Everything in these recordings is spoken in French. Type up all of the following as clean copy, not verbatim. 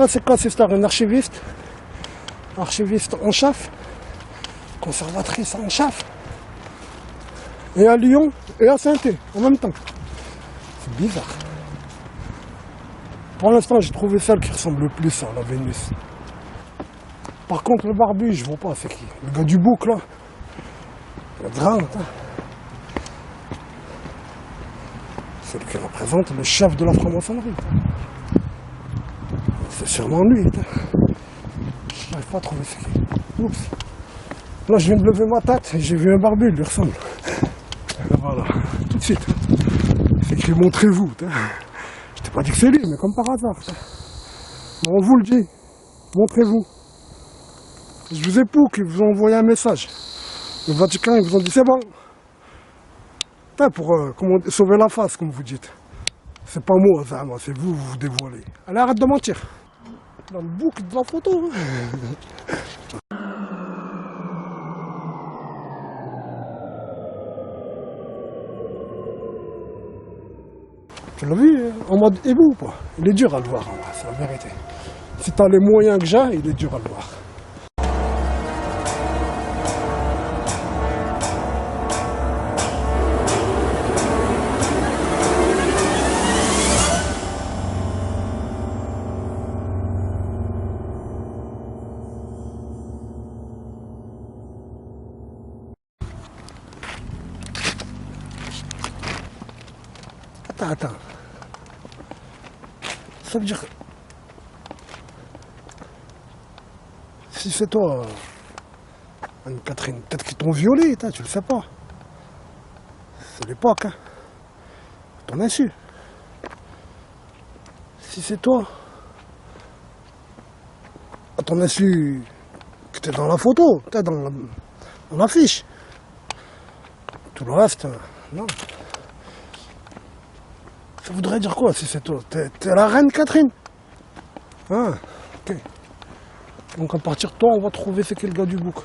Ah, c'est quoi cette histoire? Une archiviste en chef, conservatrice en chef, et à Lyon et à Saint-Étienne en même temps. C'est bizarre. Pour l'instant, j'ai trouvé celle qui ressemble le plus à la Vénus. Par contre, le barbu, je vois pas, c'est qui? Le gars du bouc, là. Le grand, hein. Celui qui représente le chef de la franc-maçonnerie. C'est sûrement lui. Je n'arrive pas à trouver ce qui est. Oups. Là, je viens de lever ma tête et j'ai vu un barbu, il lui ressemble. Et voilà, tout de suite. C'est écrit montrez-vous. Je t'ai pas dit que c'est lui, mais comme par hasard. Mais on vous le dit, montrez-vous. Je vous ai pour qu'ils vous ont envoyé un message. Le Vatican, ils vous ont dit c'est bon. Pour sauver la face, comme vous dites. C'est pas moi, ça, moi, c'est vous, vous dévoilez. Allez, arrête de mentir. Dans le bouc de la photo. Tu l'as vu, en mode hibou ou pas? Il est dur à le voir, c'est la vérité. Si t'as les moyens que j'ai, il est dur à le voir. Attends. Ça veut dire... Si c'est toi, Anne-Catherine, peut-être qu'ils t'ont violé, tu le sais pas. C'est l'époque, hein. Ton insu. Si c'est toi, à ton insu, que t'es dans la photo, t'es dans l'affiche. Tout le reste, non. Ça voudrait dire quoi si c'est toi? T'es la reine Catherine? Ah, ok. Donc à partir de toi, on va trouver c'est quel gars du bouc.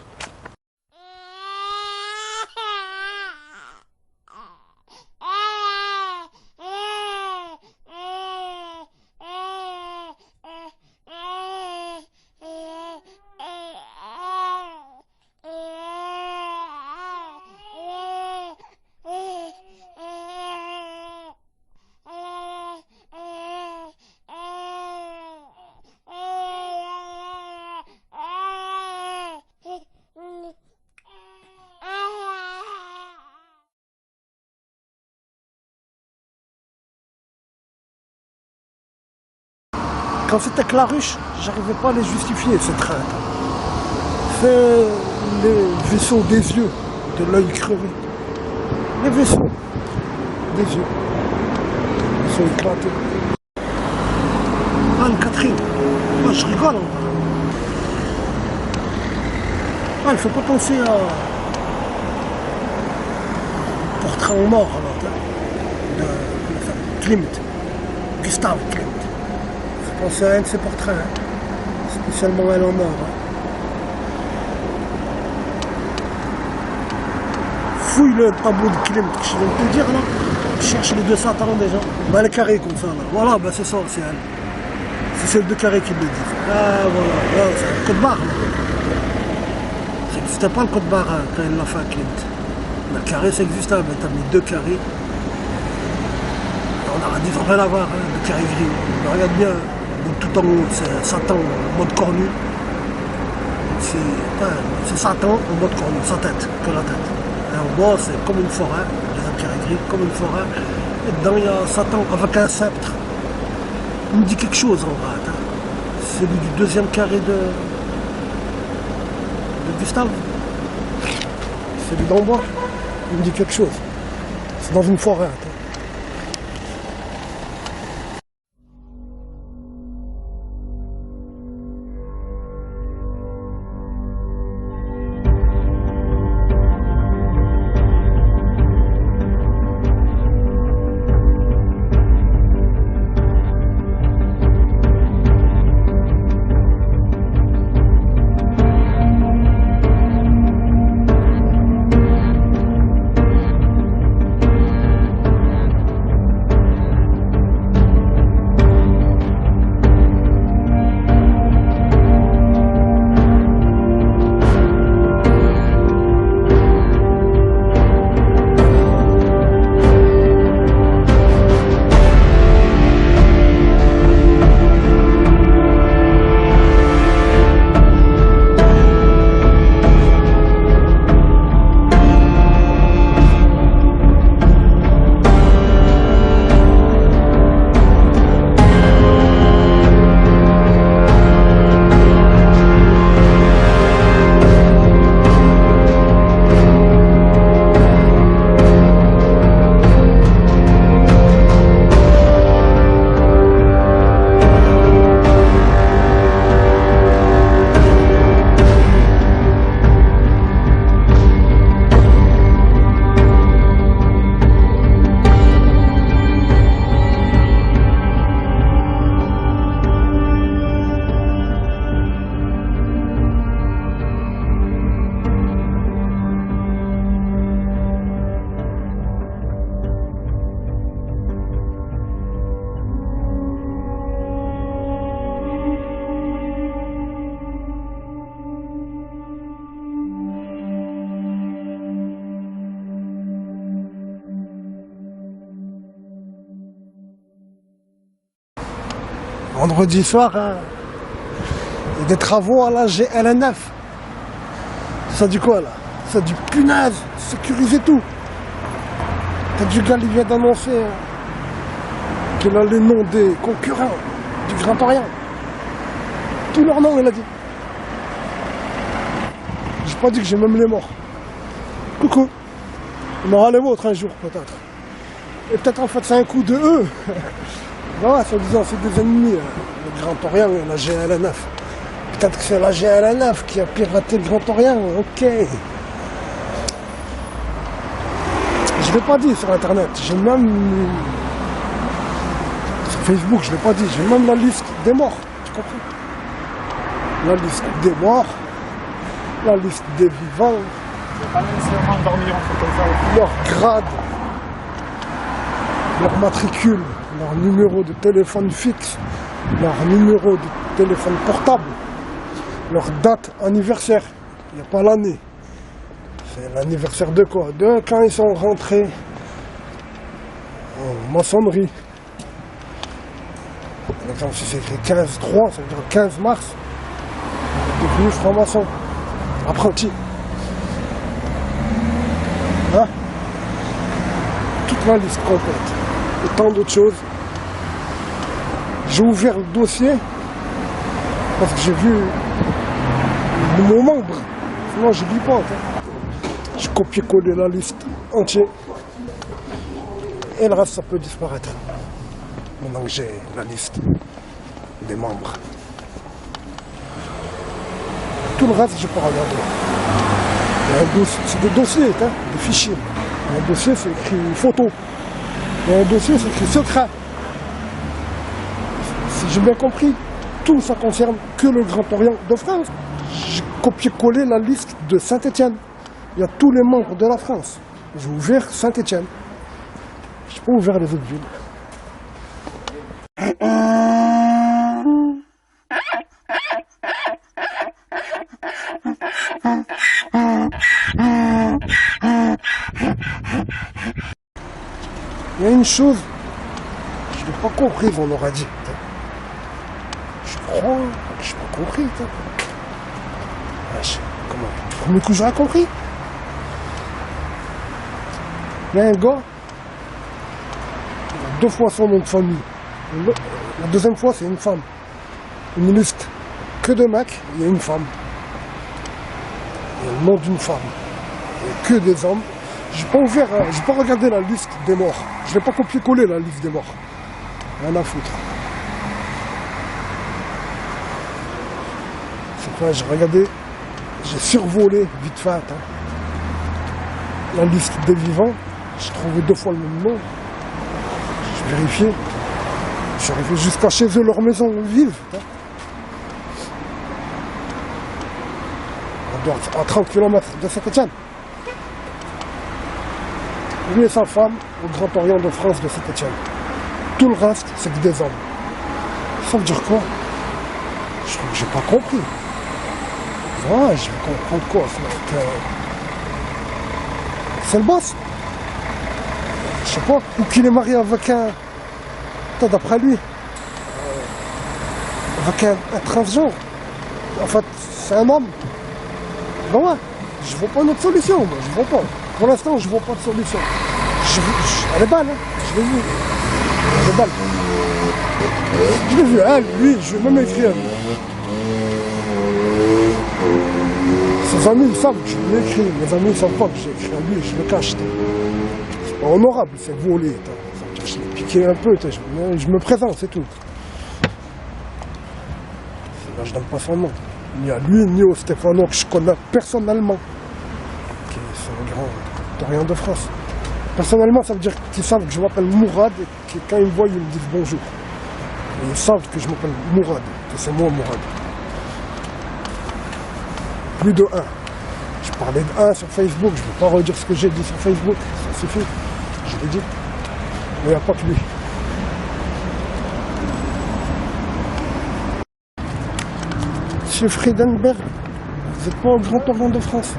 Quand c'était Claruche, j'arrivais pas à les justifier, ces trains. C'est les vaisseaux des yeux, de l'œil crevé. Les vaisseaux des yeux. Ils sont éclatés. Anne-Catherine, moi je rigole. Ah, il faut pas penser à portrait en mort de Klimt, Gustave Klimt. C'est un de ses portraits, hein. Spécialement elle en mort. Hein. Fouille le tableau de Klimt, je viens de te dire là. Cherche les deux satans déjà. Bah elle est carrée comme ça là. Voilà, bah c'est ça, c'est elle. C'est celle de carré qui le dit. Ah voilà, c'est un code barre là. Ça n'existait pas le code barre hein, quand elle l'a fait à Klimt. Le carré ça existait, mais t'as mis deux carrés. On a dit rien à voir, hein, le carré gris. Mais regarde bien. Donc tout en haut, c'est Satan en mode cornu. C'est Satan en mode cornu, sa tête, que la tête. Et en bas, c'est comme une forêt, les carrés gris, comme une forêt. Et dedans, il y a Satan avec un sceptre. Il me dit quelque chose en vrai. Hein. C'est du deuxième carré de Gustave. C'est lui d'en bas. Il me dit quelque chose. C'est dans une forêt. Hein. Vendredi soir, hein, il y a des travaux à la GLN9. Ça dit quoi là? Ça dit punaise, sécuriser tout. T'as du gars qui vient d'annoncer qu'il a les noms des concurrents du Grand Orient. Tous leurs noms, il a dit. J'ai pas dit que j'ai même les morts. Coucou. Il m'aura les vôtres un jour peut-être. Et peut-être en fait c'est un coup de eux. Voilà, soi-disant c'est des ennemis, le Grand Orient et la GLN9. Peut-être que c'est la GLN9 qui a piraté le Grand Orient, ok. Je l'ai pas dit sur internet, j'ai même... Sur Facebook, je l'ai pas dit, j'ai même la liste des morts, tu comprends? La liste des morts, la liste des vivants, pas nécessairement dormir, on fait comme ça. leur grade, leur matricule, leur numéro de téléphone fixe, leur numéro de téléphone portable, leur date anniversaire, il n'y a pas l'année. C'est l'anniversaire de quoi? De quand ils sont rentrés en maçonnerie. Par exemple, si c'est écrit 15-3, ça veut dire 15 mars, devenu franc-maçon, apprenti. Hein? Toute la liste complète. Et tant d'autres choses. J'ai ouvert le dossier parce que j'ai vu mon membre. Sinon, je dis pas. J'ai copié-collé la liste entière. Et le reste, ça peut disparaître. Maintenant que j'ai la liste des membres. Tout le reste, je peux regarder. C'est des dossiers, hein, des fichiers. Un dossier, c'est écrit photo. Et un dossier, c'est écrit secret. Si j'ai bien compris, tout ça concerne que le Grand Orient de France. J'ai copié-collé la liste de Saint-Étienne. Il y a tous les membres de la France. J'ai ouvert Saint-Étienne. Je n'ai pas ouvert les autres villes. Il y a une chose, je n'ai pas compris, on aura dit. Je crois que je n'ai pas compris. Comment? Du premier coup, j'aurais compris. Il y a un gars, il a 2 fois son nom de famille. La deuxième fois, c'est une femme. Une liste que de mecs, il y a une femme. Il y a le nom d'une femme. Il n'y a que des hommes. J'ai pas ouvert, j'ai pas regardé la liste des morts. Je l'ai pas copié-collé la liste des morts. Rien à foutre. C'est quoi, j'ai regardé, j'ai survolé vite fait la liste des vivants. J'ai trouvé 2 fois le même nom. J'ai vérifié. Je suis arrivé jusqu'à chez eux, leur maison où ils vivent. On doit être à 30 km de Saint-Étienne. Lui et sa femme au Grand Orient de France de Saint-Étienne. Tout le reste, c'est que des hommes. Ça veut dire quoi? Je crois que j'ai pas compris. Ouais, je vais comprendre quoi? C'est le boss. Je sais pas. Ou qu'il est marié avec un... Attends, d'après lui. Avec un transgenre. En fait, c'est un homme. Ben ouais. Je vois pas une autre solution, moi. Je vois pas. Pour l'instant, je vois pas de solution. Elle est belle, hein. Je l'ai vue. Elle est belle. Je l'ai vue, elle, lui, je vais même écrire. Ses amis, ils savent que je lui ai écrit. Mes amis, ils savent pas que j'ai écrit à lui, je le cache. C'est pas honorable, c'est volé. Je l'ai piqué un peu, je me présente, c'est tout. Là, je donne pas son nom. Ni à lui, ni au Stéphano que je connais personnellement. C'est un Grand Orient de France. Personnellement, ça veut dire qu'ils savent que je m'appelle Mourad et que quand ils me voient, ils me disent bonjour. Et ils savent que je m'appelle Mourad, que c'est moi Mourad. Plus de 1. Je parlais de 1 sur Facebook, je ne vais pas redire ce que j'ai dit sur Facebook, ça suffit. Je l'ai dit. Mais il n'y a pas que lui. Monsieur Friedenberg, vous n'êtes pas au Grand Orient de France.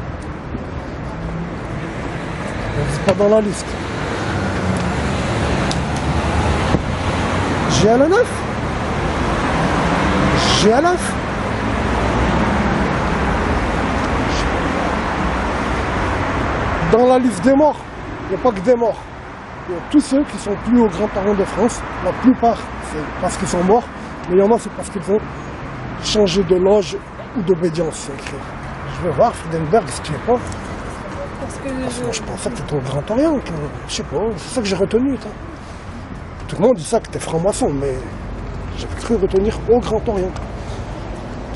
Vous n'êtes pas dans la liste. GLN9? GLF. Dans la liste des morts, il n'y a pas que des morts. Il y a tous ceux qui sont plus aux grands-parents de France. La plupart, c'est parce qu'ils sont morts. Mais il y en a, c'est parce qu'ils ont changé de loge ou d'obédience. C'est écrit. Je vais voir, Friedenberg, si tu es pas. Parce que Moi, je pensais que tu étais au Grand Orient. Je sais pas, c'est ça que j'ai retenu. Toi. Tout le monde dit ça, que tu es franc-maçon, mais j'ai cru retenir au Grand Orient.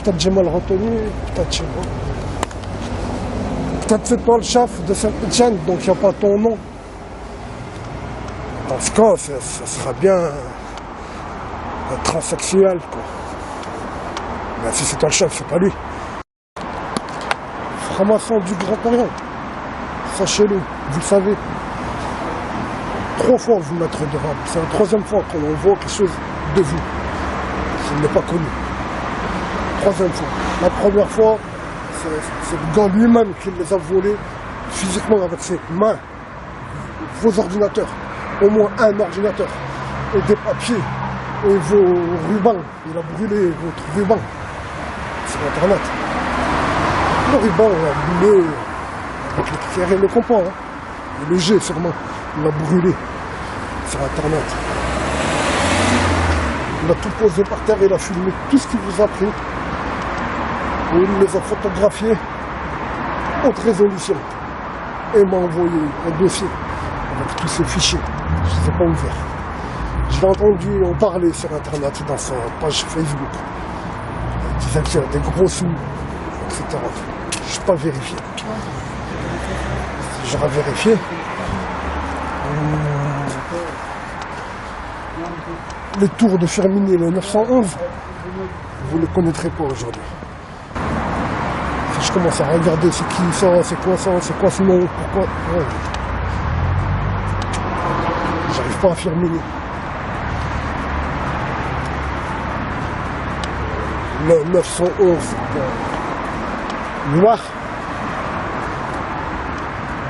Peut-être j'ai mal retenu, peut-être je sais pas. Peut-être c'est toi le chef de Saint-Etienne, donc il n'y a pas ton nom. Dans ce cas, ça sera bien un transsexuel, quoi. Mais si c'est toi le chef, c'est pas lui. Franc-maçon du Grand Orient. Sachez-le, vous le savez. 3 fois vous mettrez devant. C'est la 3e fois qu'on voit quelque chose de vous. qui n'est pas connu. 3e fois. La première fois, c'est le gars lui-même qui les a volés physiquement avec ses mains. Vos ordinateurs. Au moins un ordinateur. Et des papiers. Et vos rubans. Il a brûlé votre ruban sur Internet. Le ruban, il a brûlé avec le pierre et le compas. Hein. Et le G, sûrement. Il a brûlé sur Internet. Il a tout posé par terre, il a filmé tout ce qu'il vous a pris. Et il les a photographiés haute résolution. Et m'a envoyé un dossier avec tous ces fichiers. Je ne les ai pas ouverts. Je l'ai entendu en parler sur Internet dans sa page Facebook. Il disait qu'il y a des gros sous, etc. Je n'ai pas vérifié. Si j'aurais vérifié, les tours de Firminy, le 911, vous ne les connaîtrez pas aujourd'hui. Si je commence à regarder c'est qui ça, c'est quoi ce nom, pourquoi... Ouais. J'arrive pas à Firminy. Le 911, Loire,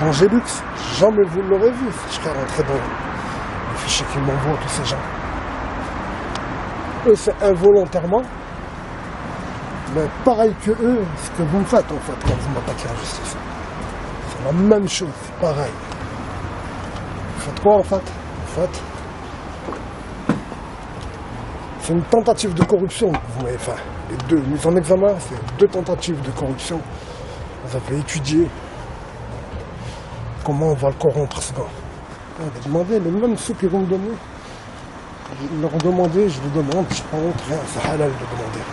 Angélux, jamais vous ne l'aurez vu. Je serais rentré dans le fichier qu'ils m'envoient, tous ces gens. Eux, c'est involontairement, mais pareil que eux, ce que vous me faites en fait quand vous m'attaquez en justice. C'est la même chose, pareil. Vous faites quoi en fait? En fait, c'est une tentative de corruption que vous m'avez fait. Les deux mises en examen, c'est 2 tentatives de corruption. Vous avez étudié comment on va le corrompre ce gars. Vous avez demandé les mêmes sous qu'ils vont me donner. Ils leur ont demandé, je vous demande, je pas honte, rien, c'est halal de demander.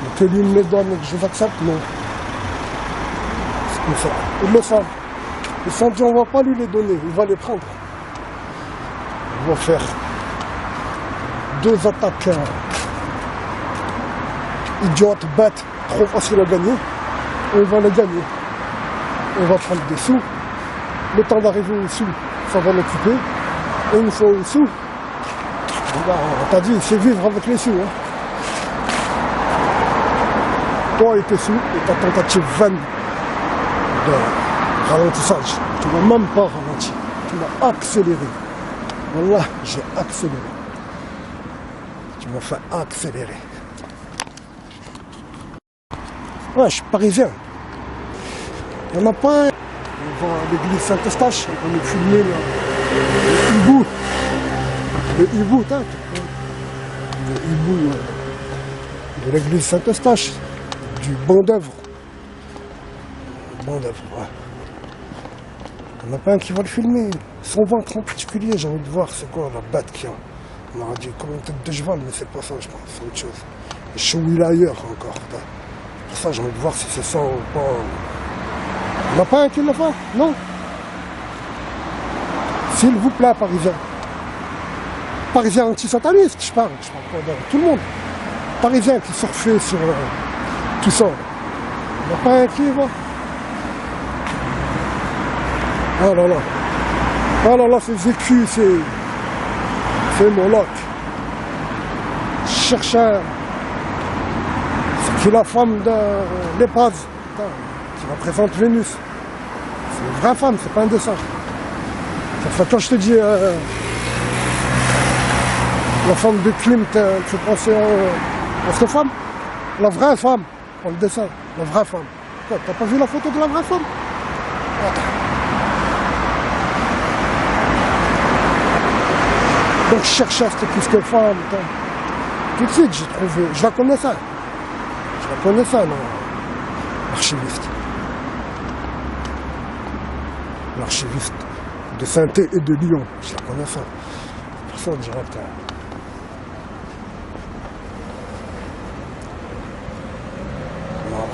Mais que lui me les donne et que je les accepte, non. C'est comme ça. Ils le savent. Ils se sont dit, on va pas lui les donner, il va les prendre. Il va faire 2 attaques idiotes, bêtes, trop faciles à gagner. Et il va les gagner. On va prendre des sous. Le temps d'arriver aux sous, ça va l'occuper. Et une fois aux sous, on t'a dit, c'est vivre avec les sous. Hein. Toi et tes sous, et ta tentative vaine de ralentissage. Tu n'as même pas ralenti. Tu m'as accéléré. Voilà, j'ai accéléré. Tu m'as fait accélérer. Ouais, je suis parisien. Il n'y en a pas un. On va à l'église Saint-Eustache, on est filmé là. Le hibou. Le hibou, t'as. Le hibou de l'église Saint-Eustache. Du banc d'œuvre. Banc d'œuvre, ouais. Il n'y en a pas un qui va le filmer. Son ventre en particulier, j'ai envie de voir c'est quoi la bête qu'il y a. On aurait dit comme une tête de cheval, mais c'est pas ça, je pense, c'est autre chose. Le chouïla ailleurs encore. T'as. Pour ça, j'ai envie de voir si c'est ça ou pas. Il n'y en a pas un qui le fait? Non. S'il vous plaît, Parisien. Parisien anti-sataniste, je parle pas de tout le monde. Parisien qui surfait sur tout ça. Il n'y en a pas un qui y va. Oh là là. Oh là là, c'est Zécu, c'est Moloch. Chercheur. C'est qui est la femme de l'Épaz, qui représente Vénus. C'est une vraie femme, c'est pas un dessin. Ça fait quand je te dis la femme de Klimt, tu penses à cette femme? La vraie femme, on le dessin, la vraie femme. Quoi, t'as pas vu la photo de la vraie femme? Attends. Donc je cherchais, c'était plus que femme. Tout de suite, j'ai trouvé, je la connaissais. Non, l'archiviste. L'archiviste de Saint-Thé et de Lyon, je la connaissais. Personne direct.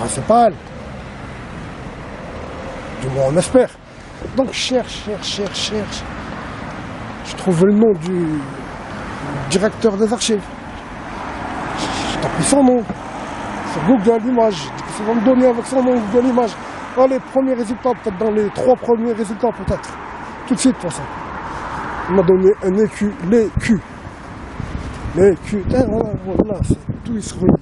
C'est pas elle. Du moins, on espère. Donc, je cherche. Je trouve le nom du directeur des archives. Je tape son nom sur Google Images. Ça va me donner avec son nom Google Images. Oh, les premiers résultats, peut-être dans les 3 premiers résultats, peut-être. Tout de suite, pour ça. Il m'a donné un écu, l'écu. L'écu. Voilà, c'est tout, il se relie.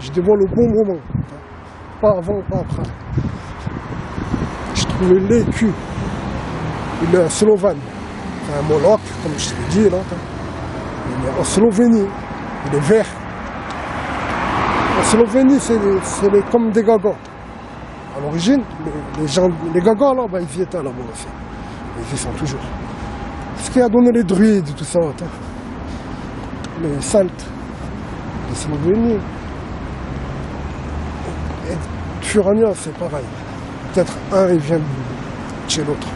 Je dévoile au bon moment, pas avant, pas après. J'ai trouvé l'écu. Il est slovène. C'est un moloch, comme je l'ai dit là. Il est en Slovénie. Il est vert. En Slovénie, c'est comme des gagas. À l'origine, les gagas là, ils y étaient là-bas aussi. Ils y sont toujours. Ce qui a donné les druides et tout ça. Les Celtes. Les Slovéniens. Furania, c'est pareil. Peut-être un, il vient de chez l'autre.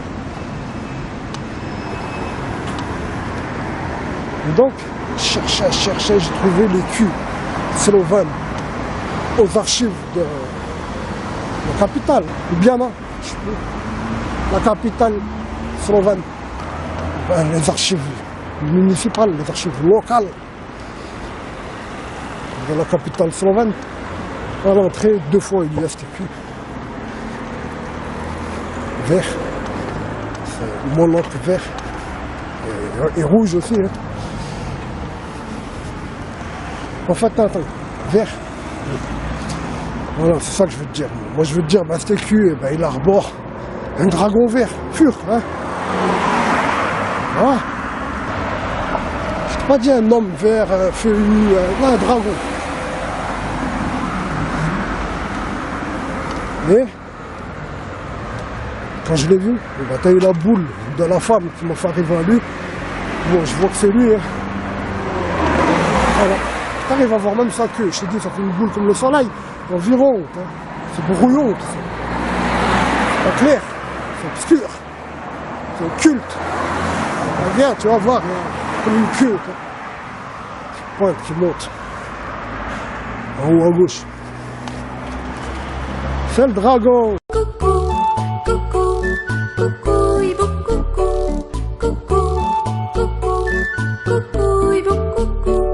Donc, je cherchais, j'ai trouvé l'écu slovène aux archives de la capitale, Ljubljana, la capitale slovène. Les archives municipales, les archives locales de la capitale slovène. À l'entrée, 2 fois il y a cet écu. Vert. C'est monocre vert. Et rouge aussi. Hein. En fait, attends, vert. Voilà, c'est ça que je veux te dire. Moi, je veux te dire, cet écu, il arbore un dragon vert, pur. Hein. Voilà. Je t'ai pas dit un homme vert, feuillu, un dragon. Mais, quand je l'ai vu, t'as eu la boule de la femme qui m'a fait arriver à lui. Bon, je vois que c'est lui. Hein. Voilà. T'arrives à voir même sa queue. Je t'ai dit, ça fait une boule comme le soleil. Environ. Hein. C'est brouillon, tout ça. C'est pas clair. C'est obscur. C'est occulte. Regarde, tu vas voir, comme une queue. Qui pointe, qui monte. En haut à gauche. C'est le dragon. Coucou, coucou, coucou, hibou, coucou, coucou, coucou, coucou, hibou, coucou.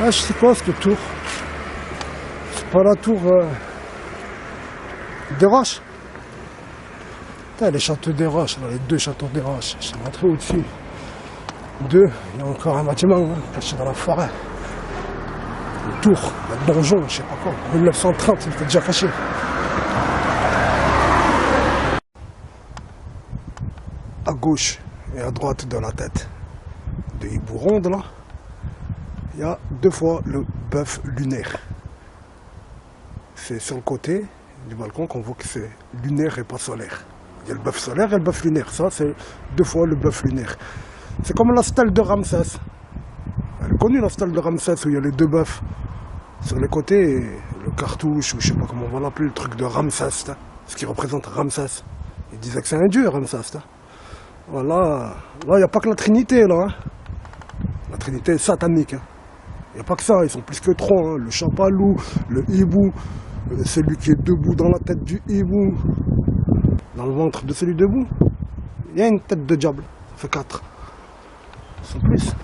Ah, je sais quoi cette tour? C'est pas la tour des Roches? Putain, les châteaux des Roches, là, les 2 châteaux des Roches. Je suis rentré au-dessus. 2, il y a encore un bâtiment hein, caché dans la forêt. Une tour, un donjon, je sais pas quoi. En 1930, il était déjà caché. À gauche et à droite de la tête de Hibou-Ronde, là, il y a 2 fois le bœuf lunaire. C'est sur le côté du balcon qu'on voit que c'est lunaire et pas solaire. Il y a le bœuf solaire et le bœuf lunaire. Ça, c'est 2 fois le bœuf lunaire. C'est comme la stèle de Ramsès. Elle est connue, la stèle de Ramsès, où il y a les 2 bœufs sur les côtés, et le cartouche, ou je sais pas comment on va l'appeler, le truc de Ramsès, ce qui représente Ramsès. Ils disaient que c'est un dieu, Ramsès. Voilà. Là, il n'y a pas que la Trinité, là. Hein. La Trinité est satanique. Hein. Il n'y a pas que ça, ils sont plus que 3, hein. Le chapalou, le hibou, celui qui est debout dans la tête du hibou, dans le ventre de celui debout. Il y a une tête de diable, ça fait 4. C'est plus.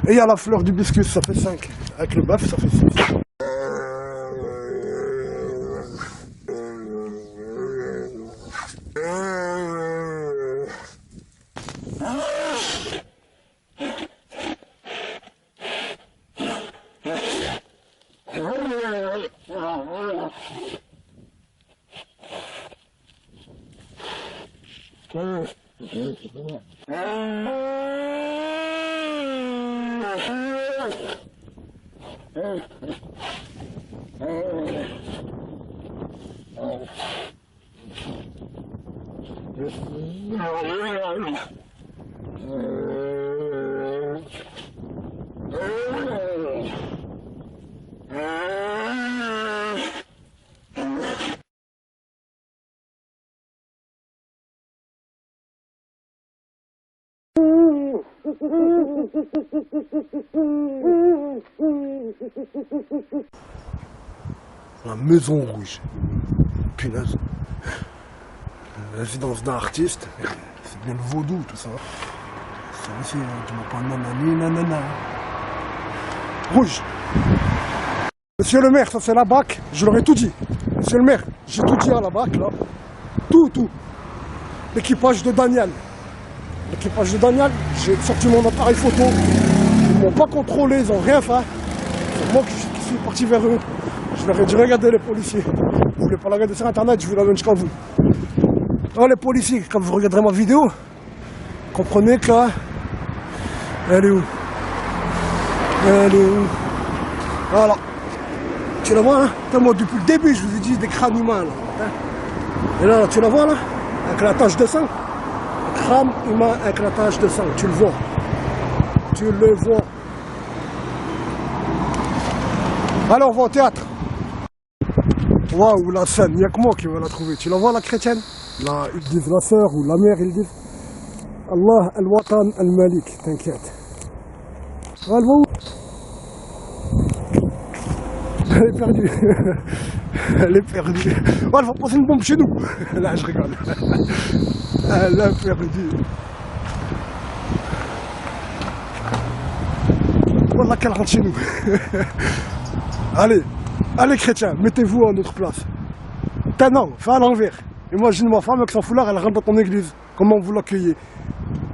Et il y a la fleur d'hibiscus, ça fait 5. Avec le bœuf, ça fait 6. La Maison Rouge, punaise. La résidence d'un artiste, c'est bien le vaudou tout ça. C'est aussi, tu m'as pas nanani nanana. Rouge. Monsieur le maire, ça c'est la BAC, je leur ai tout dit. Monsieur le maire, j'ai tout dit à la BAC là. Tout. L'équipage de Daniel. L'équipage de Daniel, j'ai sorti mon appareil photo. Ils m'ont pas contrôlé, ils ont rien fait. C'est moi qui suis parti vers eux. Je leur ai dit, regardez les policiers. Vous voulez pas la regarder sur internet, je vous la donne jusqu'à vous. Alors les policiers, quand vous regarderez ma vidéo, comprenez que... Elle est où? Voilà. Tu la vois, hein? Moi, depuis le début, je vous ai dit des crânes humains, là. Hein? Et là, tu la vois, là? Avec la tache de sang. Crâne humain avec la tache de sang, tu le vois. Tu le vois. Alors, on va au théâtre. Waouh, la scène, il n'y a que moi qui va la trouver. Tu la vois, la chrétienne? Là, ils disent la sœur ou la mère, ils disent Allah al-Watan al-Malik, t'inquiète. Elle va où? Elle est perdue. Elle est perdue. Oh, elle va passer une bombe chez nous. Là, je rigole. Elle a perdu. Voilà qu'elle rentre chez nous. Allez chrétiens, mettez-vous à notre place. Non, fais à l'envers. Imagine ma femme avec son foulard, elle rentre dans ton église. Comment vous l'accueillez?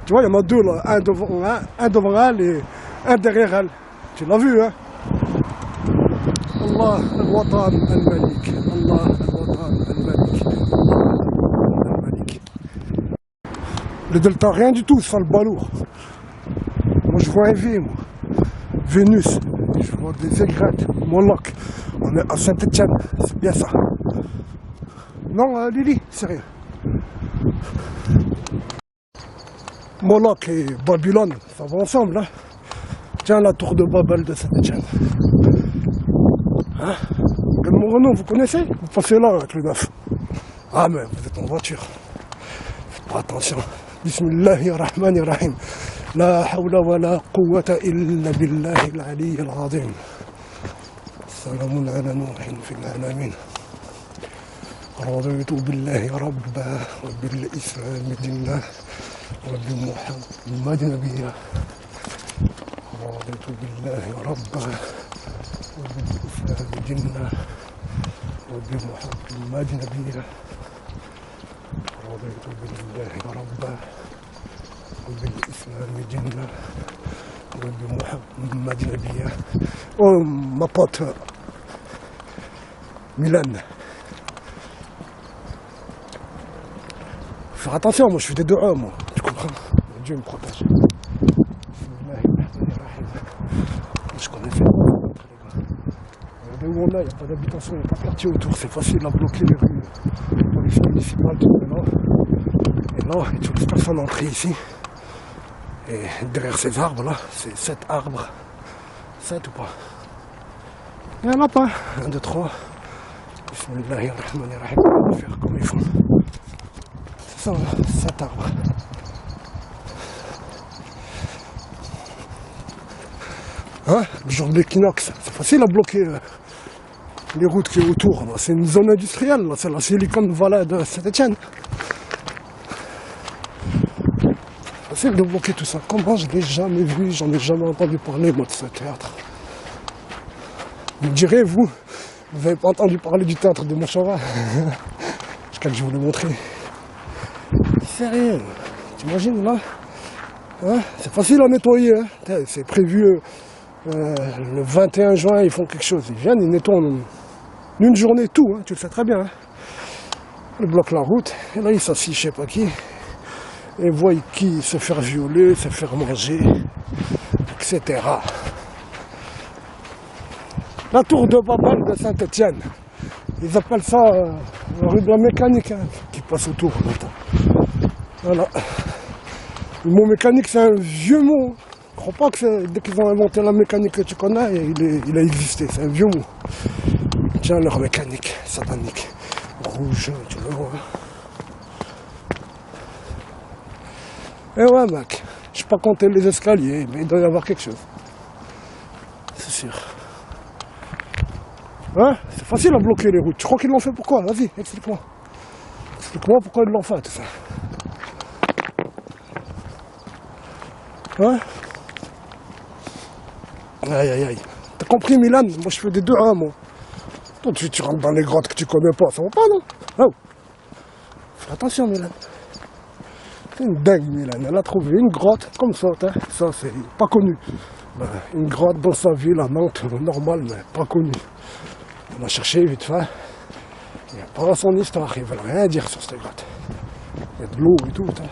Tu vois, il y en a deux là, un devant elle et un derrière elle. Tu l'as vu, hein? Allah al-Watan al-Malik. Allah al-Watan al-Malik. Al-Malik. Le delta, rien du tout, ça le balourd. Moi je vois un V, moi. Vénus. Je vois des aigrettes, Moloch. On est à Saint-Etienne, c'est bien ça. Non, Lily, sérieux. Moloch et Babylone, ça va ensemble, hein. Tiens, la tour de Babel de Saint-Etienne. Hein? Mon Renault, vous connaissez? Vous passez là avec le 9. Ah, mais vous êtes en voiture. Faites pas attention. Bismillahirrahmanirrahim. La hawla wa la quwwata illa billahi al-ali al-azim. Salamun ala nuhin fil alamin. رضيت بالله ربا وبالإسلام دينا وبمحمد نبيا رضيت بالله ربا وبالإسلام دينا وبمحمد نبيا رضيت بالله ربا وبالإسلام دينا وبمحمد نبيا. Oh, ma pote Mylène. Faire attention, moi je fais des dehors, moi, tu comprends? Dieu me protège. Je connais fait. Regardez où on est, il n'y a pas d'habitation, il n'y a pas de quartier autour, c'est facile à bloquer les rues. La police municipale, tout est là. Et là, il y a toutes les personnes entrées ici. Et derrière ces arbres là, c'est 7 arbres. 7 ou pas? Il n'y en a pas. 1, 2, 3. Bismillahirrahmanirrahim. On va faire comme ils font. C'est ça, là, 7 arbres. Hein? Le jour de l'équinoxe, c'est facile à bloquer les routes qui est autour. C'est une zone industrielle, c'est la Silicon Valley de Saint-Etienne. facile de bloquer tout ça. Comment je l'ai jamais vu, j'en ai jamais entendu parler, moi, de ce théâtre. Vous me direz, vous n'avez pas entendu parler du théâtre de Montchavin? Jusqu'à que je vous le montrer. Sérieux, t'imagines là? Hein, c'est facile à nettoyer, hein. C'est prévu le 21 juin, ils font quelque chose. Ils viennent, ils nettoient en une journée tout, hein, tu le sais très bien. Hein. Ils bloquent la route, et là ils s'assient, je sais pas qui, et voient qui se faire violer, se faire manger, etc. La tour de Babel de Saint-Étienne, ils appellent ça la rue de la mécanique, hein, qui passe autour maintenant. Voilà. Le mot mécanique, c'est un vieux mot. Je crois pas que dès qu'ils ont inventé la mécanique que tu connais, il a existé. C'est un vieux mot. Tiens, leur mécanique satanique. Rouge, tu le vois. Eh ouais, mec. Je sais pas compter les escaliers, mais il doit y avoir quelque chose. C'est sûr. Hein? C'est facile à bloquer les routes. Tu crois qu'ils l'ont fait pourquoi? Vas-y, explique-moi. Explique-moi pourquoi ils l'ont fait, tout ça. Hein? Aïe aïe aïe. T'as compris Milan? Moi je fais des 2-1 moi. Toi tu rentres dans les grottes que tu connais pas, ça va pas non? Oh. Fais attention Milan. C'est une dingue Milan. Elle a trouvé une grotte comme ça, hein. Ça c'est pas connu. Ben, une grotte dans sa ville à Nantes, normal mais pas connu. On a cherché vite fait. Il n'y a pas son histoire, ils veulent rien dire sur cette grotte. Il y a de l'eau et tout, hein.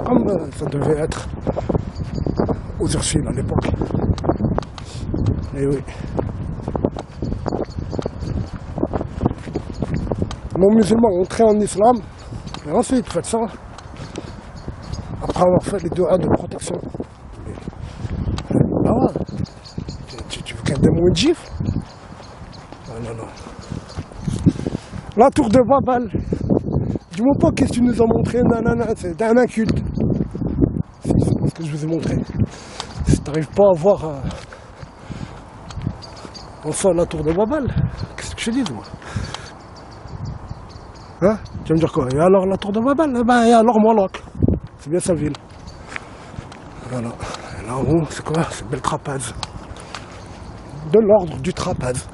Comme ça devait être aux Ursules à l'époque. Et oui. Mon musulman entré en islam, et ensuite faites ça, après avoir fait les 2 A de protection. Ah ouais. Tu veux qu'un démon une gifle? Ah non, non. La tour de Babel. Dis-moi pas qu'est-ce que tu nous as montré, nanana, c'est un inculte. C'est ce que je vous ai montré. Si t'arrives pas à voir enfin la tour de Babel, qu'est-ce que je te dis moi? Hein? Tu vas me dire quoi? Et alors la tour de Babel? Eh ben, et alors Moloch. C'est bien sa ville. Voilà. Et là en haut, c'est quoi? C'est belle trapèze. De l'ordre du trapèze.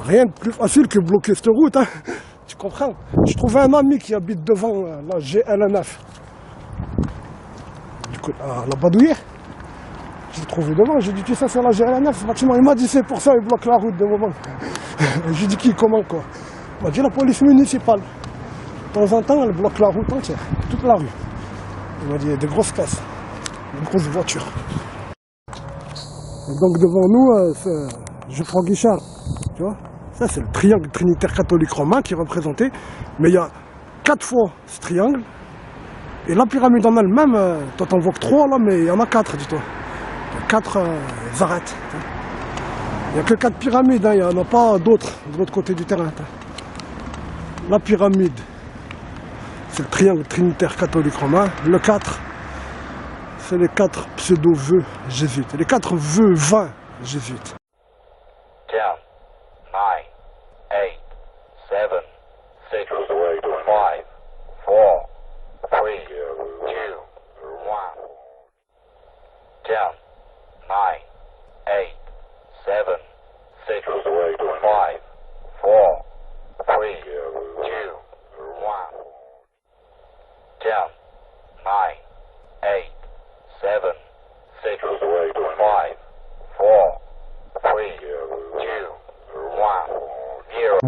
Rien de plus facile que bloquer cette route, hein. Tu comprends? Je trouvais un ami qui habite devant la GL9. Du coup, à la Badouire. Je l'ai trouvé devant, j'ai dit tu sais c'est la GL9 ce bâtiment. Il m'a dit c'est pour ça, il bloque la route de moment. J'ai dit qui, comment, quoi? Il m'a dit la police municipale. De temps en temps, elle bloque la route entière, toute la rue. Il m'a dit il y a des grosses caisses, des grosses voitures. Et donc devant nous, je prends Guichard, tu vois? Ça c'est le triangle trinitaire catholique romain qui est représenté. Mais il y a 4 fois ce triangle. Et la pyramide en elle-même, toi t'en vois que 3 là, mais il y en a 4, dis-toi. 4 arêtes. Il n'y a que 4 pyramides, hein, il n'y en a pas d'autres de l'autre côté du terrain. La pyramide, c'est le triangle trinitaire catholique romain. Le 4, c'est les 4 pseudo-vœux jésuites. Les 4 vœux vains jésuites. 10, 9, 8, 7, 6, 5, 4, 3, 2, 1. 10, 9, 8, 7, 6, 5, 4, 3, 2, 1. 10, 9, 8, 7, 6, 5, 4, 3, 2, 1, 0.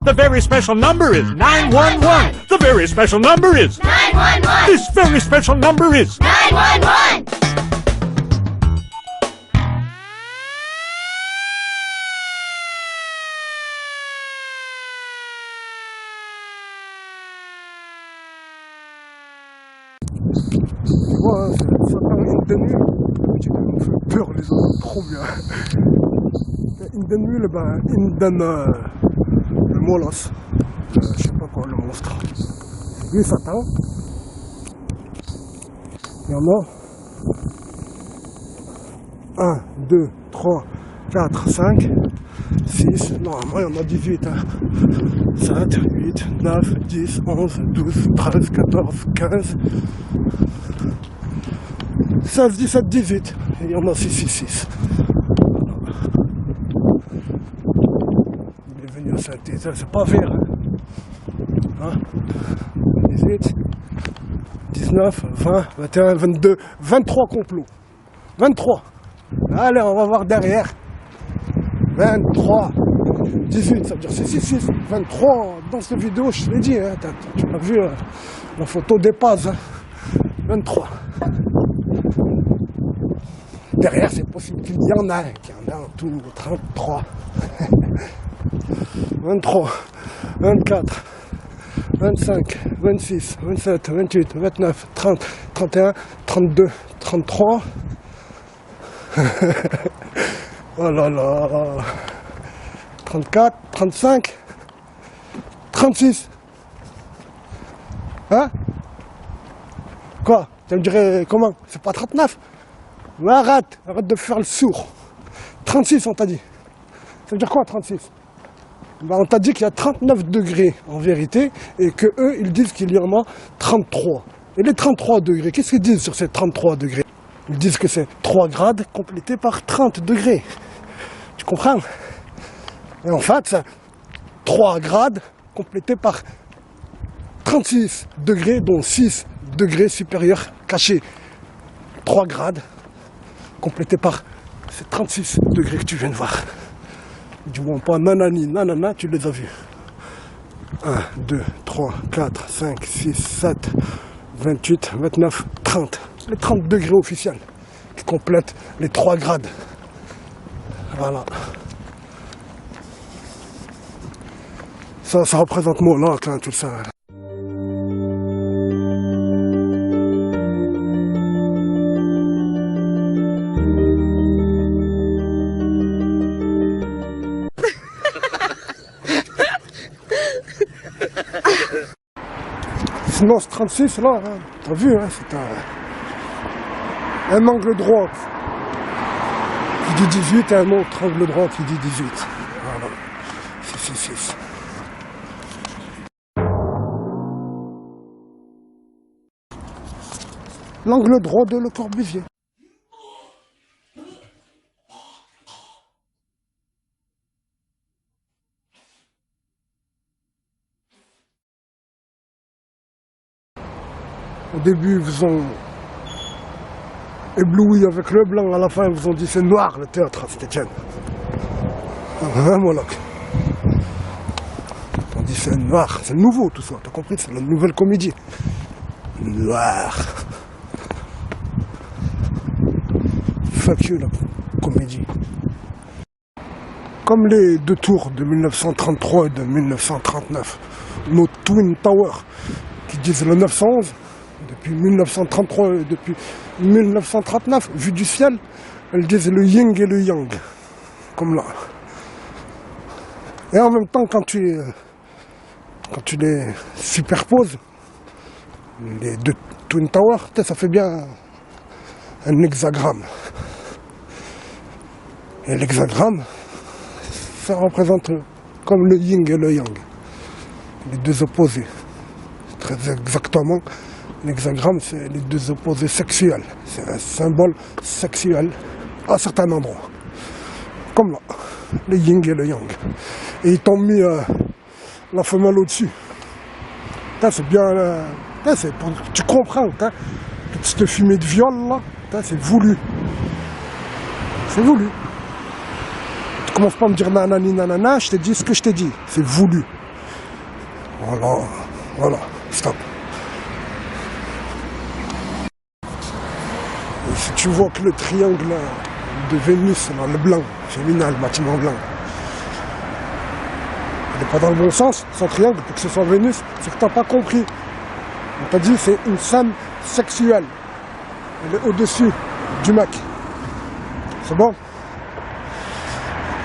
The very special number is 911. The very special number is 911! This very special number is 911! Moi, ça parle Indenul. D'habitude, ils m'ont fait peur, les autres, trop bien. Indenul, ben, Inden, le molosse. Je sais pas quoi, le monstre. Lui, Satan. Il y en a 1, 2, 3, 4, 5, 6. Normalement, il y en a 18. Hein. 7, 8, 9, 10, 11, 12, 13, 14, 15. 16, 17, 18. Et il y en a 6, 6, 6. Il est venu à Saint-Étienne, c'est pas vert. Hein. 18, 19, 20, 21, 22, 23 complots. 23. Allez, on va voir derrière. 23. 18, ça veut dire c'est 6, 6. 23, dans cette vidéo, je te l'ai dit. Hein, tu m'as vu la photo des pages. Hein. 23. Derrière, c'est possible qu'il y en a un, qu'il y en a en tout 33. 23, 24, 25, 26, 27, 28, 29, 30, 31, 32, 33. Oh là là. 34, 35, 36. Hein? Quoi? Tu me dirais comment? C'est pas 39? Mais arrête de faire le sourd. 36 on t'a dit. Ça veut dire quoi 36? Ben, on t'a dit qu'il y a 39 degrés en vérité et que eux ils disent qu'il y en a 33. Et les 33 degrés, qu'est-ce qu'ils disent sur ces 33 degrés? Ils disent que c'est 3 grades complétés par 30 degrés. Tu comprends? Et en fait, c'est 3 grades complétés par 36 degrés, dont 6 degrés supérieurs cachés. 3 grades complétés par ces 36 degrés que tu viens de voir. Du moins pas nanani, nanana, tu les as vus. 1, 2, 3, 4, 5, 6, 7, 28, 29, 30. Les 30 degrés officiels qui complètent les 3 grades. Voilà. Ça représente Moloch, hein, tout ça. Sinon, ce 36 là, hein, t'as vu, hein, c'est un angle droit qui dit 18 et un autre angle droit qui dit 18. Voilà. 6, 6, 6. L'angle droit de Le Corbusier. Au début, ils vous ont ébloui avec le blanc, à la fin, ils vous ont dit c'est noir le théâtre à Saint-Étienne. Hein, Moloch? On dit c'est noir, c'est nouveau tout ça, t'as compris? C'est la nouvelle comédie. Noir. Fuck you, la comédie. Comme les deux tours de 1933 et de 1939, nos Twin Towers, qui disent le 911, depuis 1933 et depuis 1939, vu du ciel, elles disent le yin et le yang, comme là. Et en même temps, quand tu les superposes, les deux Twin Towers, ça fait bien un hexagramme. Et l'hexagramme, ça représente comme le yin et le yang, les deux opposés. Très exactement, l'hexagramme, c'est les deux opposés sexuels. C'est un symbole sexuel à certains endroits. Comme là, le yin et le yang. Et ils t'ont mis la femelle au-dessus. C'est bien... tu comprends, cette fumée de viol là, c'est voulu. C'est voulu. Tu commences pas à me dire nanani nanana, je t'ai dit ce que je t'ai dit. C'est voulu. Voilà, voilà, stop. Et si tu vois que le triangle de Vénus, là, le blanc, féminin, le bâtiment blanc, il n'est pas dans le bon sens, son triangle, pour que ce soit Vénus, c'est que tu n'as pas compris. On t'a dit c'est une scène sexuelle. Elle est au-dessus du mec. C'est bon?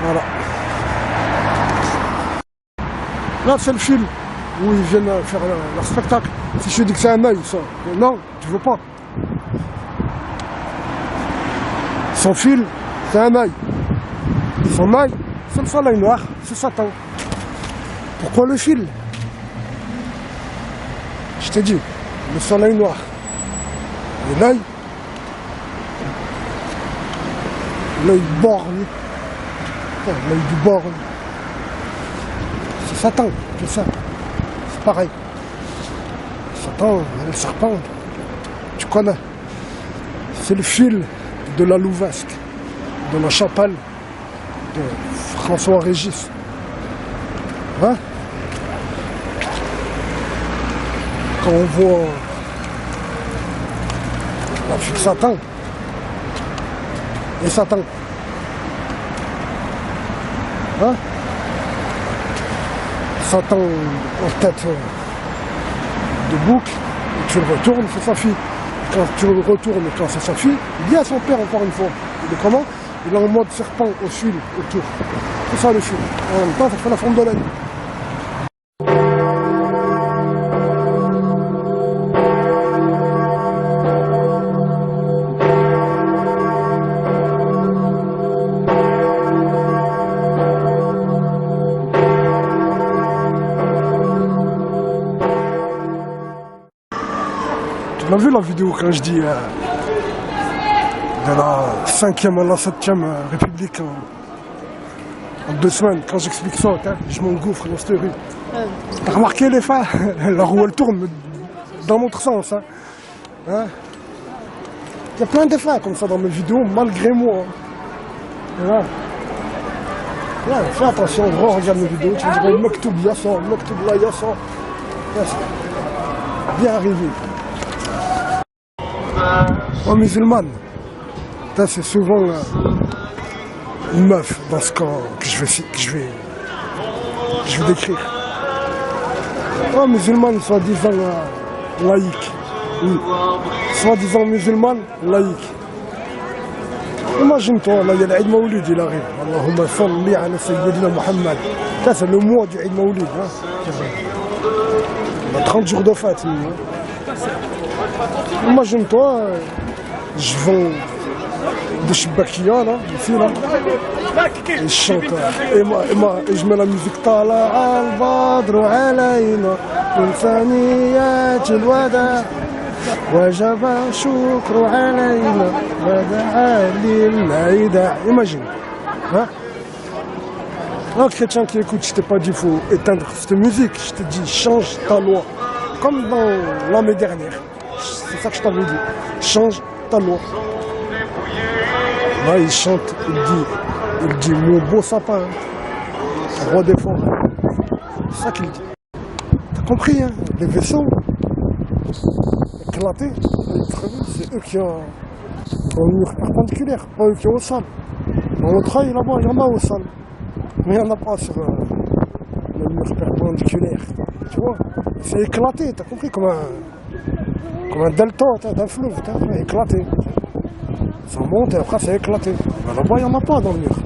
Voilà. Là, c'est le film où ils viennent faire leur spectacle. Si je te dis que c'est un œil, ça. Non, tu veux pas. Son fil, c'est un œil. Et son œil, c'est le soleil noir, c'est Satan. Pourquoi le fil? Je t'ai dit, le soleil noir. Et l'œil borgne. L'œil du borgne. C'est Satan, c'est ça. C'est pareil. Satan, le serpent, tu connais. C'est le fil de la Louvesque, de la chapelle de François Régis. Hein? Quand on voit la fille de Satan et Satan, hein? Satan en tête de bouc, et tu le retournes, c'est sa fille. Quand tu le retournes, quand c'est sa fille, il dit à son père encore une fois. Il est comment? Il est en mode serpent au fil autour. C'est ça le fil. En même temps, ça fait la forme de l'œil. Tu as vu la vidéo quand je dis de la 5e à la 7e République en 2 semaines, quand j'explique ça, je m'engouffre dans cette rue. T'as remarqué les fins? La roue elle tourne dans l'autre sens. Hein? Il y a plein d'effets comme ça dans mes vidéos, malgré moi. Voilà. Ouais, fais attention, regarde mes vidéos, tu me dirais le Mektoub, il y a ça, le Mektoub là, il y a ça. Bien arrivé. En musulmane, c'est souvent une meuf dans ce cas que je vais décrire. En musulmane, soi-disant laïque. Soi-disant musulmane, laïque. Imagine-toi, là, il y a l'Aïd Maouloud, il arrive. Allahumma salli ala Sayyidina Muhammad. Ça, c'est le mois du Aïd Maouloud. On a 30 jours de fête. Imagine-toi, je vends des chibakia, là, ici, là. Et je chante, et je mets la musique. Tala al-badru alayna, min saniyat al-wada. وجب الشكر علينا ودعا للعيد. Imagine. Hein? Un chrétien qui écoute, je t'ai pas dit il faut éteindre cette musique, je t'ai dit change ta loi. Comme dans l'année dernière. C'est ça que je t'avais dit. Change ta loi. Là il chante, il dit mon beau sapin, roi des forêts. C'est ça qu'il dit. T'as compris, hein? Les vaisseaux éclatés, c'est eux qui ont le mur perpendiculaire, pas eux qui ont au sol. Dans le trail là-bas, il y en a au sol. Mais il n'y en a pas sur le mur perpendiculaire. Tu vois? C'est éclaté, t'as compris? Comme un delta d'un fleuve, éclaté. Ça monte et après c'est éclaté. Ben, là-bas, il n'y en a pas dans le mur.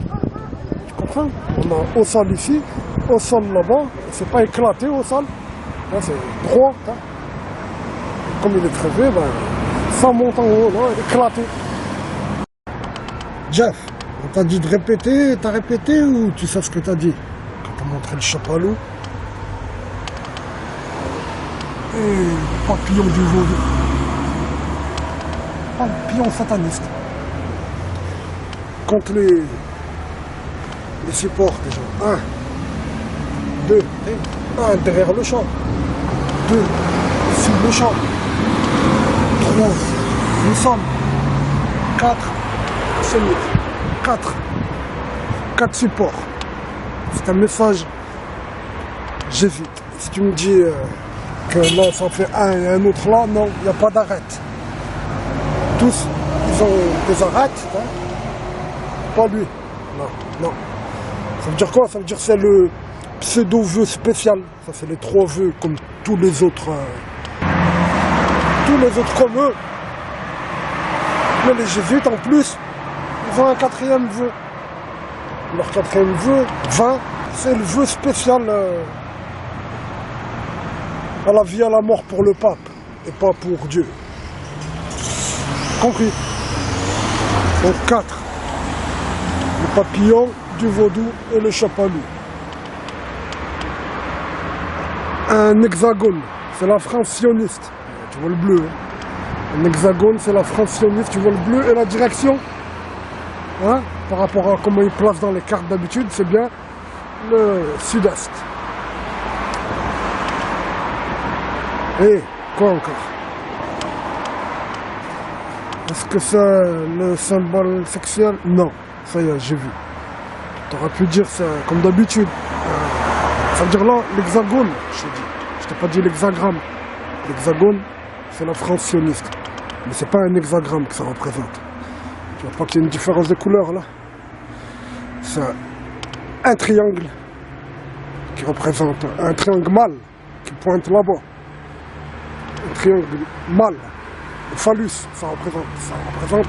Tu comprends? On a au sol ici, au sol là-bas, c'est pas éclaté au sol. Là, c'est droit. Comme il est crevé, ben, ça monte en haut, là, éclaté. Jeff, on t'a dit de répéter, t'as répété ou tu sais ce que t'as dit? Quand t'as montré le chapalou. Et le papillon du vaudou. Papillon sataniste. Compte les supports déjà. 1, 2, 1 derrière le champ. 2, sur le champ. 3, nous sommes. 4, c'est mieux. 4 supports. C'est un message. J'hésite. Si tu me dis que là, ça fait un et un autre là, non, il n'y a pas d'arête. Tous, ils ont des arêtes, hein. Pas lui. Non, non. Ça veut dire quoi? Ça veut dire que c'est le pseudo-vœu spécial. Ça, c'est les 3 vœux comme tous les autres. Tous les autres comme eux. Mais les jésuites, en plus, ils ont un 4e vœu. Leur 4e vœu, 20, c'est le vœu spécial à la vie et à la mort pour le pape, et pas pour Dieu. Compris? Donc 4. Le papillon, du vaudou et le chapalou. Un hexagone, c'est la France sioniste. Tu vois le bleu, hein? Un hexagone, c'est la France sioniste, tu vois le bleu et la direction, hein? Par rapport à comment ils placent dans les cartes d'habitude, c'est bien le sud-est. Et quoi encore? Est-ce que c'est le symbole sexuel? Non, ça y est, j'ai vu. Tu aurais pu dire ça comme d'habitude. Ça veut dire là, l'hexagone, je t'ai dit. Je t'ai pas dit l'hexagramme. L'hexagone, c'est la France sioniste. Mais c'est pas un hexagramme que ça représente. Tu vois pas qu'il y a une différence de couleur là? C'est un triangle qui représente un triangle mâle qui pointe là-bas. Un triangle mâle. Le phallus, ça représente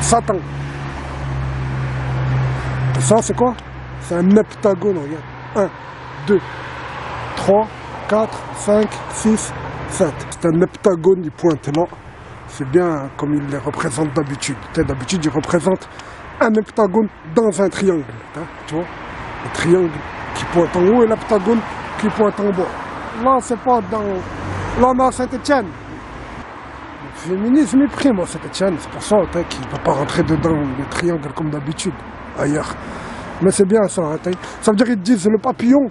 Satan. Et ça, c'est quoi? C'est un heptagone, regarde. 1, 2, 3, 4, 5, 6, 7. C'est un heptagone, il pointe là. C'est bien comme il les représente d'habitude. D'habitude, il représente un heptagone dans un triangle. Tu vois? Le triangle qui pointe en haut et l'heptagone qui pointe en bas. Là, c'est pas dans... Là, on est à Saint-Étienne. Le féminisme est prime à Saint-Étienne. C'est pour ça qu'il ne peut pas rentrer dedans les triangles comme d'habitude, ailleurs. Mais c'est bien ça. Ça veut dire qu'ils disent le papillon,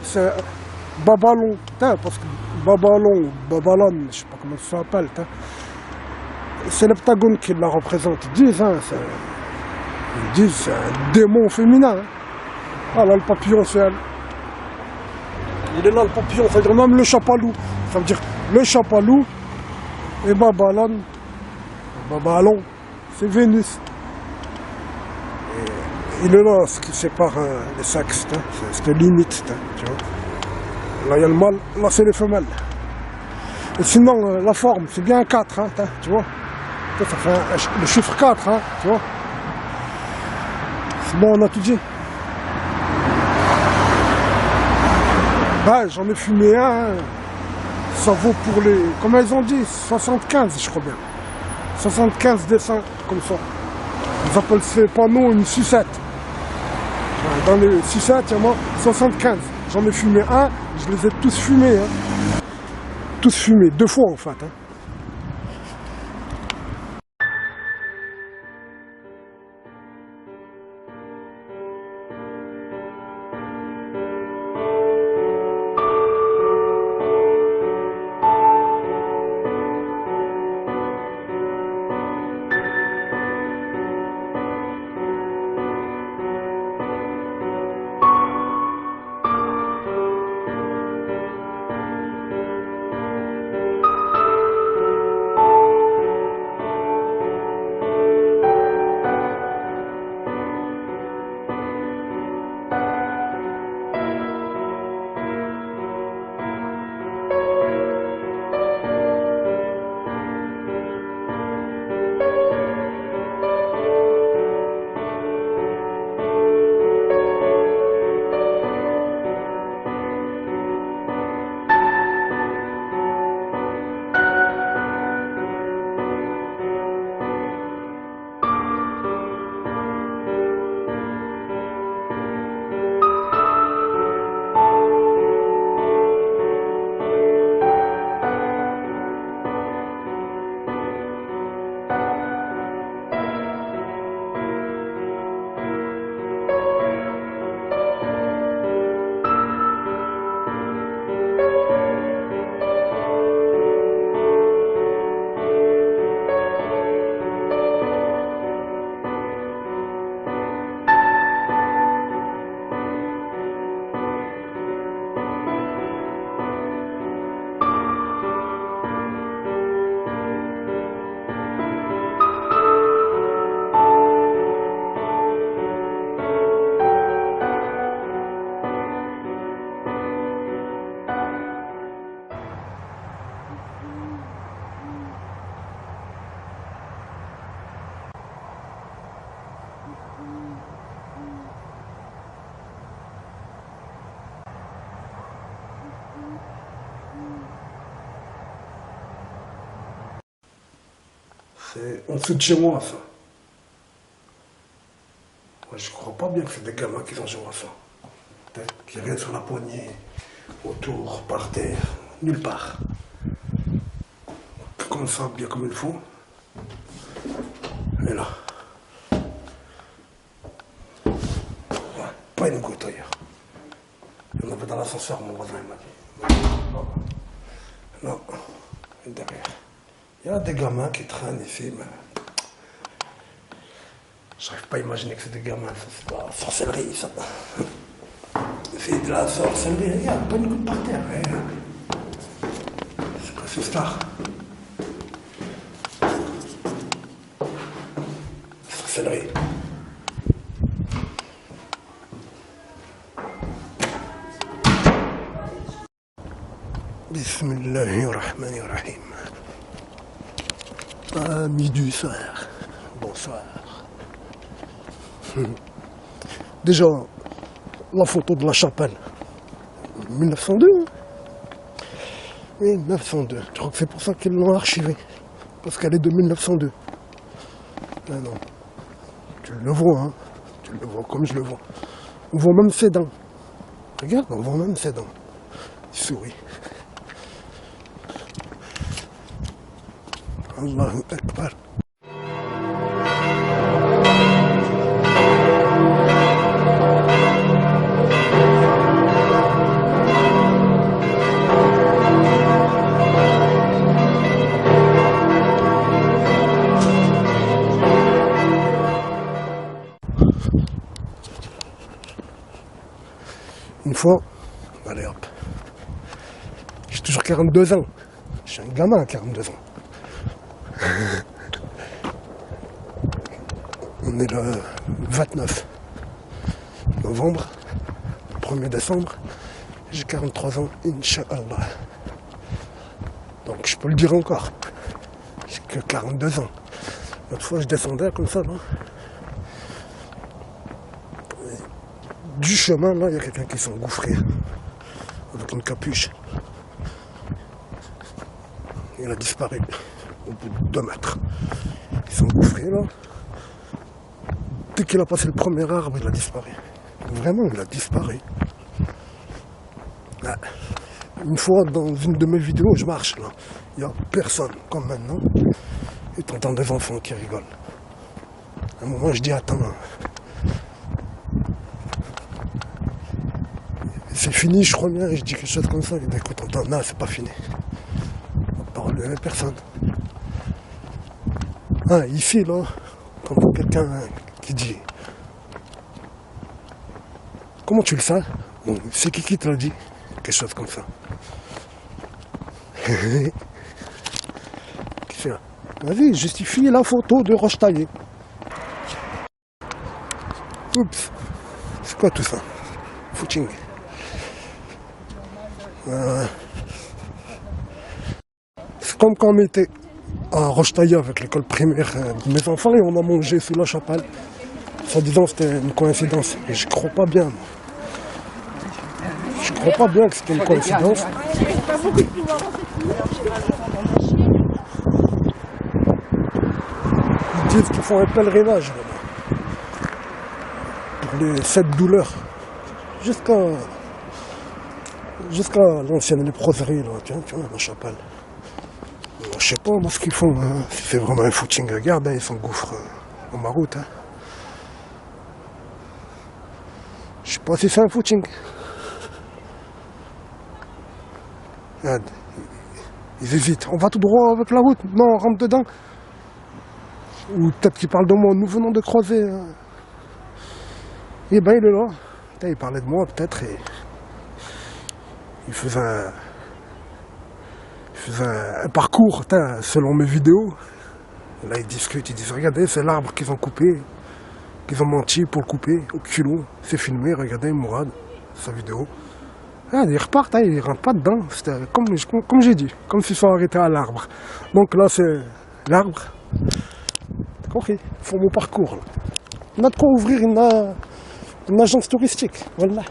c'est Babalon. Parce que Babalon, Babalon, je ne sais pas comment ça s'appelle. C'est l'heptagone qui la représente. Ils disent, c'est un démon féminin. Ah là, le papillon, c'est elle. Il est là, le papillon. Ça veut dire même le chapalou. Ça veut dire le chapalou et Babalon. Babalon, c'est Vénus. Et il est là, ce qui sépare les sexes. C'est limite. Tu vois. Là, il y a le mâle. Là, c'est les femelles. Et sinon, la forme, c'est bien 4. Tu vois. Ça fait le chiffre 4, tu vois. C'est bon, on a tout dit. J'en ai fumé un. Ça vaut pour les... Comment ils ont dit? 75, je crois bien. 75 dessins, comme ça. Ils appellent ces panneaux une sucette. Dans les sucettes, il y en a 75. J'en ai fumé un, je les ai tous fumés. Tous fumés, 2 fois en fait. C'est en dessous de chez moi, ça. Ouais, je crois pas bien que c'est des gamins qui ont joué à ça. Peut-être qu'il n'y a rien sur la poignée, autour, par terre, nulle part. Comme ça, bien comme il faut. Et là. Ouais, pas une goutte ailleurs. Il y en avait dans l'ascenseur, mon voisin il m'a dit. Non, et derrière. Il y a des gamins qui traînent ici, mais j'arrive pas à imaginer que c'est des gamins, ça c'est de la sorcellerie, ça. C'est de la sorcellerie, regarde, pas une goutte par terre, regarde. C'est quoi cette histoire? Sorcellerie. Bismillahirrahmanirrahim. Amis du soir, bonsoir. Déjà, la photo de la chapelle, 1902. 1902, je crois que c'est pour ça qu'ils l'ont archivée, parce qu'elle est de 1902. Mais non, tu le vois, hein, tu le vois comme je le vois. On voit même ses dents. Regarde, on voit même ses dents. Il sourit. Allahu Akbar. Une fois, allez hop, j'ai toujours 42 ans. Je suis un gamin à 42 ans. On est le 29 novembre, 1er décembre, j'ai 43 ans, Inch'Allah. Donc je peux le dire encore, j'ai que 42 ans. L'autre fois je descendais comme ça, là. Du chemin, là, il y a quelqu'un qui s'est engouffré avec une capuche. Il a disparu au bout de 2 mètres. Il s'est engouffré, là. Dès qu'il a passé le premier arbre, il a disparu. Vraiment, il a disparu. Là. Une fois, dans une de mes vidéos, je marche, là. Il n'y a personne, comme maintenant. Et t'entends des enfants qui rigolent. À un moment, je dis, attends. C'est fini, je reviens et je dis quelque chose comme ça. Il dit, écoute, attends, non, c'est pas fini. Il n'y avait personne. Ah, ici, là, quand quelqu'un qui dit comment tu le sais? Bon, c'est qui te l'a dit? Quelque chose comme ça. Qui fait? Vas-y, justifie la photo de roche taillée. Oups. C'est quoi tout ça? Footing. C'est comme quand on était à Roche-Taillée avec l'école primaire de mes enfants et on a mangé sous la chapelle. Soi-disant c'était une coïncidence. Et je crois pas bien. Moi. Je crois pas bien que c'était une coïncidence. Ils disent qu'ils font un pèlerinage là-bas. Pour les 7 douleurs. Jusqu'à l'ancienne léproserie, là, tu vois, la chapelle. Je sais pas moi ce qu'ils font, hein. Si c'est vraiment un footing, regarde, hein, ils s'engouffrent en ma route. Hein. Je sais pas si c'est un footing. Regarde, ils hésitent. On va tout droit avec la route, non, on rentre dedans. Ou peut-être qu'ils parlent de moi, nous venons de croiser. Hein. Et ben il est là. Putain, il parlait de moi peut-être et il faisait un parcours selon mes vidéos. Là ils discutent, ils disent regardez c'est l'arbre qu'ils ont coupé, qu'ils ont menti pour le couper au culot. C'est filmé, regardez Mourad, sa vidéo. Ah, ils repartent, hein, ils rentrent pas dedans. C'était comme j'ai dit, comme s'ils sont arrêtés à l'arbre. Donc là c'est l'arbre. T'as compris? Ils font mon parcours. Là. On a de quoi ouvrir une agence touristique, voilà.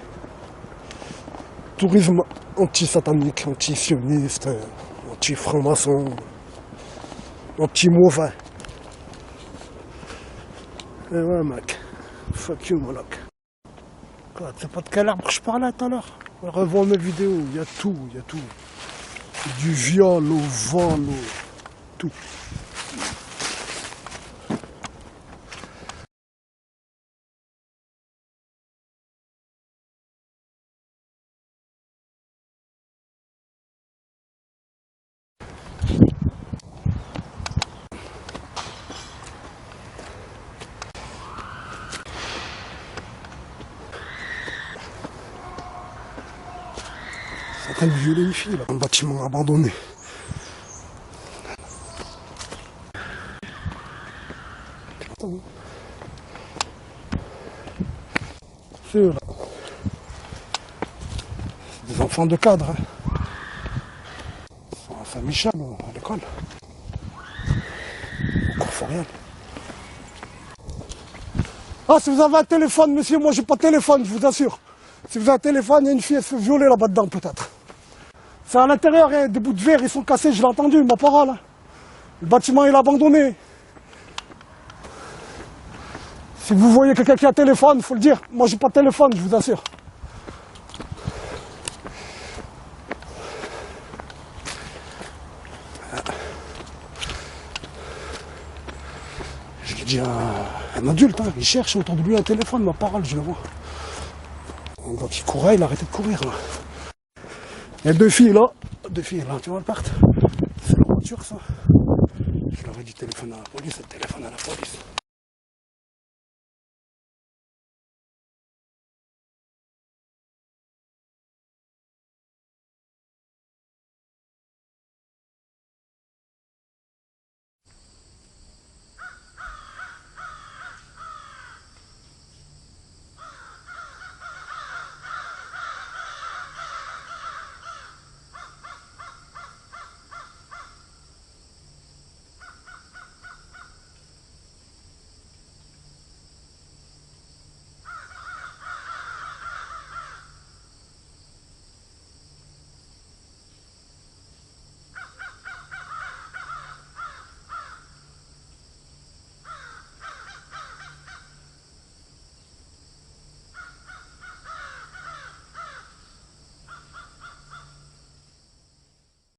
Tourisme anti-satanique, anti-sioniste, anti-franc-maçon, anti-mauvais. Eh ouais, mec. Fuck you, Moloch. Quoi, tu sais pas de quel arbre je parlais tout à l'heure? Revois mes vidéos, il y a tout, il y a tout. Du viol au vol, tout. C'est en train de violer une fille, là, un bâtiment abandonné. C'est eux, là. C'est des enfants de cadre, hein. Ils sont à Saint-Michel, à l'école. Au cours Forial. Ah, si vous avez un téléphone, monsieur, moi j'ai pas de téléphone, je vous assure. Si vous avez un téléphone, il y a une fille, elle se fait violer là-bas dedans, peut-être. C'est à l'intérieur, il y a des bouts de verre, ils sont cassés, je l'ai entendu, ma parole. Hein. Le bâtiment, il est abandonné. Si vous voyez quelqu'un qui a un téléphone, il faut le dire. Moi, j'ai pas de téléphone, je vous assure. Je l'ai dit à un adulte, hein, il cherche autour de lui un téléphone, ma parole, je le vois. Donc il courait, il a arrêté de courir. Là. Il y a deux filles là, tu vois, elles partent. C'est leur voiture, ça. Je leur ai dit téléphone à la police, elle téléphone à la police.